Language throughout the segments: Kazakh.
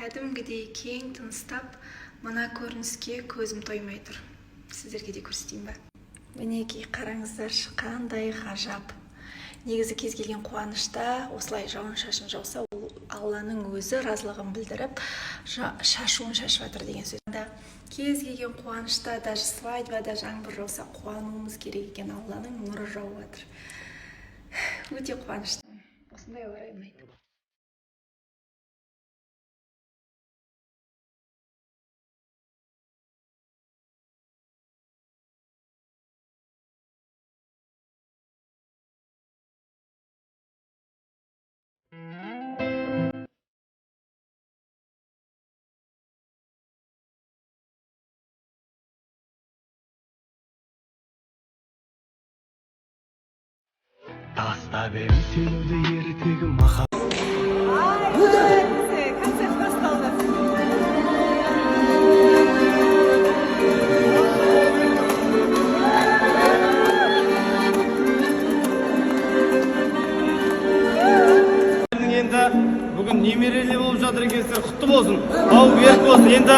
кәдімгідей кең тыныстап, мына көрініске көзім тоймай тұр. Сіздерге де көрсетейін ба? Мінекей, қараңыздаршы, қандай ғажап. Негізі кез келген қуанышта осылай жауын-шашын жауса, ол Алланың өзі разылығын білдіріп, шашуын шашып жатыр деген сөз. Кез келген қуанышта, даже свадьбада жаңбыр жауса, қуануымыз керек екен, Алланың нұры жауып жатыр. Өте қуаныштымын. Осындай орай ұнайды. Таста бер сүйуді ертегі махаббат. Концерт басталды. Енді бүгін немерелі болып жатыр екенсіздер, құтты болсын. Бауы берік болсын. Енді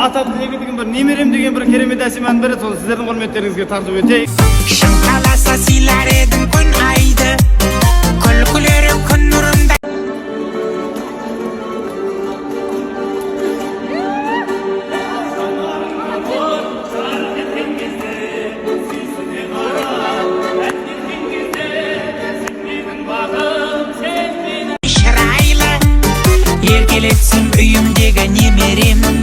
ата тілегі деген бір немерем деген бір керемет әсем ән бар еді, соны сіздердің құрметтеріңізге тартып өтейік. Шың қаласа сыйлар едім күн айды, күлкілері күн нұрында. Шырайлы еркелетсін үйімдегі немерем.